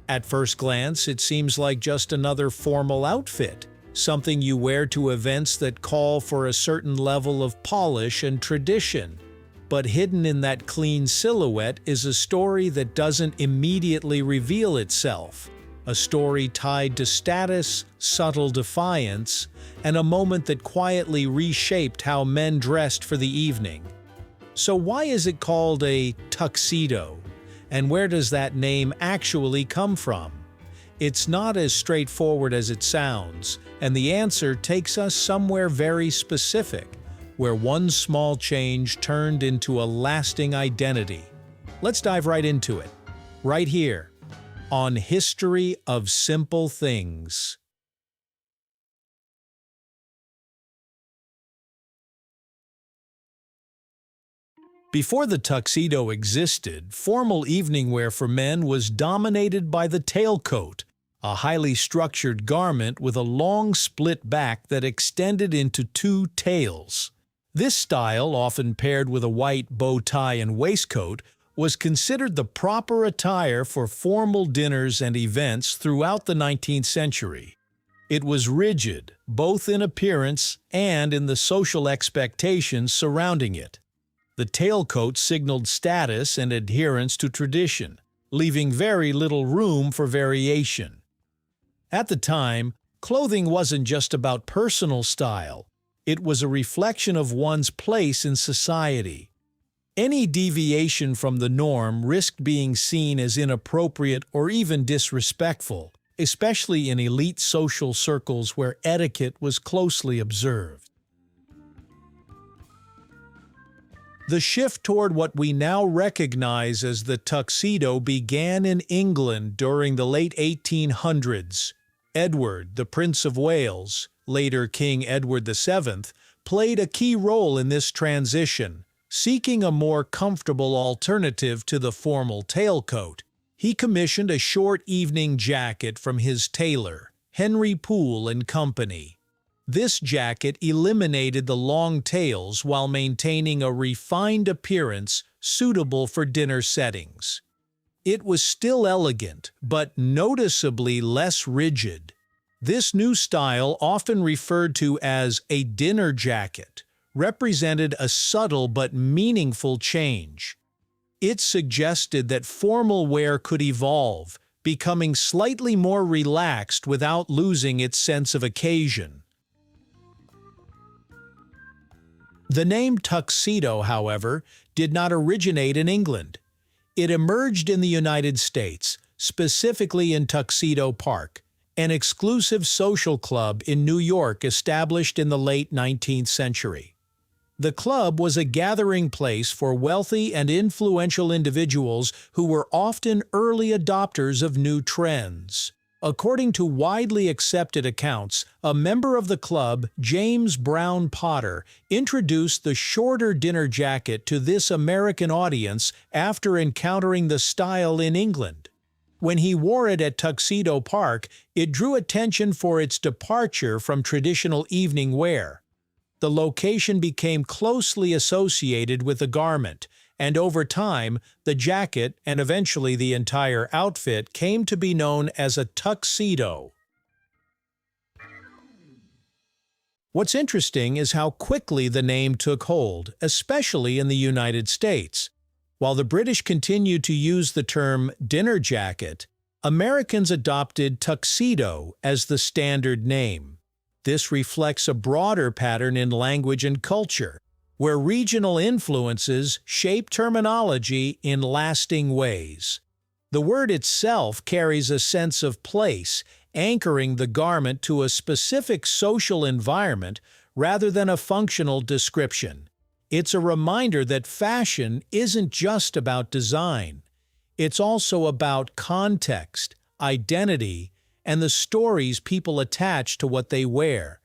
At first glance, it seems like just another formal outfit, something you wear to events that call for a certain level of polish and tradition. But hidden in that clean silhouette is a story that doesn't immediately reveal itself. A story tied to status, subtle defiance, and a moment that quietly reshaped how men dressed for the evening. So why is it called a tuxedo? And where does that name actually come from? It's not as straightforward as it sounds, and the answer takes us somewhere very specific, where one small change turned into a lasting identity. Let's dive right into it, right here, on History of Simple Things. Before the tuxedo existed, formal evening wear for men was dominated by the tailcoat, a highly structured garment with a long split back that extended into two tails. This style, often paired with a white bow tie and waistcoat, was considered the proper attire for formal dinners and events throughout the 19th century. It was rigid, both in appearance and in the social expectations surrounding it. The tailcoat signaled status and adherence to tradition, leaving very little room for variation. At the time, clothing wasn't just about personal style. It was a reflection of one's place in society. Any deviation from the norm risked being seen as inappropriate or even disrespectful, especially in elite social circles where etiquette was closely observed. The shift toward what we now recognize as the tuxedo began in England during the late 1800s. Edward, the Prince of Wales, later King Edward VII, played a key role in this transition, seeking a more comfortable alternative to the formal tailcoat. He commissioned a short evening jacket from his tailor, Henry Poole and Company. This jacket eliminated the long tails while maintaining a refined appearance suitable for dinner settings. It was still elegant, but noticeably less rigid. This new style, often referred to as a dinner jacket, represented a subtle but meaningful change. It suggested that formal wear could evolve, becoming slightly more relaxed without losing its sense of occasion. The name tuxedo, however, did not originate in England. It emerged in the United States, specifically in Tuxedo Park, an exclusive social club in New York established in the late 19th century. The club was a gathering place for wealthy and influential individuals who were often early adopters of new trends. According to widely accepted accounts, a member of the club, James Brown Potter, introduced the shorter dinner jacket to this American audience after encountering the style in England. When he wore it at Tuxedo Park, it drew attention for its departure from traditional evening wear. The location became closely associated with the garment, and over time, the jacket and eventually the entire outfit came to be known as a tuxedo. What's interesting is how quickly the name took hold, especially in the United States. While the British continued to use the term dinner jacket, Americans adopted tuxedo as the standard name. This reflects a broader pattern in language and culture, where regional influences shape terminology in lasting ways. The word itself carries a sense of place, anchoring the garment to a specific social environment rather than a functional description. It's a reminder that fashion isn't just about design. It's also about context, identity, and the stories people attach to what they wear.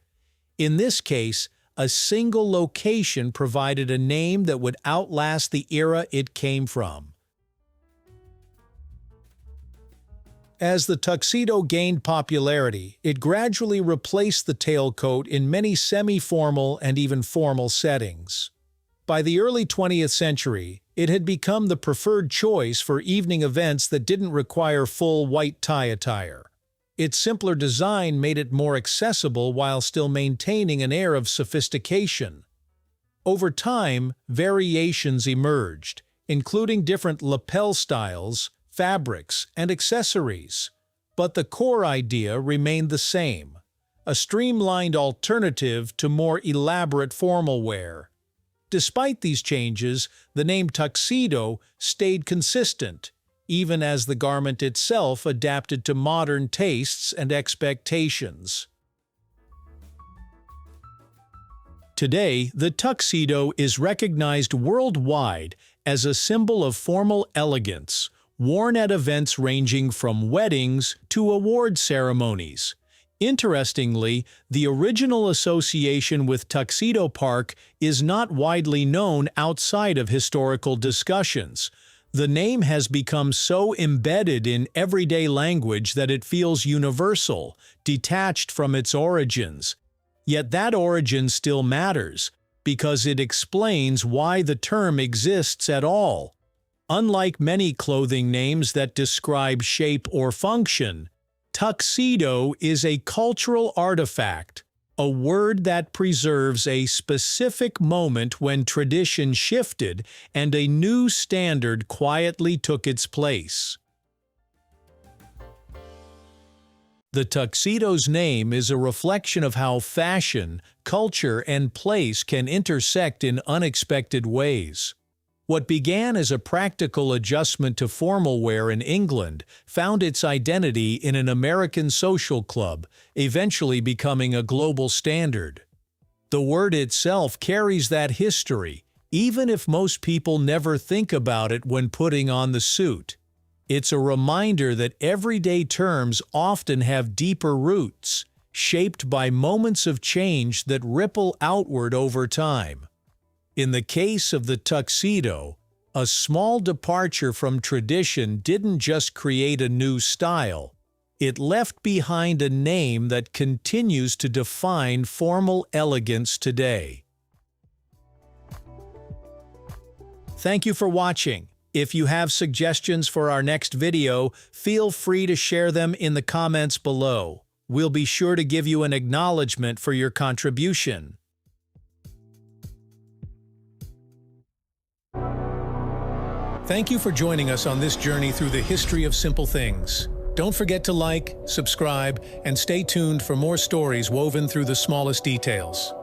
In this case, a single location provided a name that would outlast the era it came from. As the tuxedo gained popularity, it gradually replaced the tailcoat in many semi-formal and even formal settings. By the early 20th century, it had become the preferred choice for evening events that didn't require full white tie attire. Its simpler design made it more accessible while still maintaining an air of sophistication. Over time, variations emerged, including different lapel styles, fabrics, and accessories. But the core idea remained the same: a streamlined alternative to more elaborate formal wear. Despite these changes, the name tuxedo stayed consistent, even as the garment itself adapted to modern tastes and expectations. Today, the tuxedo is recognized worldwide as a symbol of formal elegance, worn at events ranging from weddings to award ceremonies. Interestingly, the original association with Tuxedo Park is not widely known outside of historical discussions. The name has become so embedded in everyday language that it feels universal, detached from its origins. Yet that origin still matters, because it explains why the term exists at all. Unlike many clothing names that describe shape or function, tuxedo is a cultural artifact, a word that preserves a specific moment when tradition shifted and a new standard quietly took its place. The tuxedo's name is a reflection of how fashion, culture, and place can intersect in unexpected ways. What began as a practical adjustment to formal wear in England found its identity in an American social club, eventually becoming a global standard. The word itself carries that history, even if most people never think about it when putting on the suit. It's a reminder that everyday terms often have deeper roots, shaped by moments of change that ripple outward over time. In the case of the tuxedo, a small departure from tradition didn't just create a new style, it left behind a name that continues to define formal elegance today. Thank you for watching. If you have suggestions for our next video, feel free to share them in the comments below. We'll be sure to give you an acknowledgement for your contribution. Thank you for joining us on this journey through the history of simple things. Don't forget to like, subscribe, and stay tuned for more stories woven through the smallest details.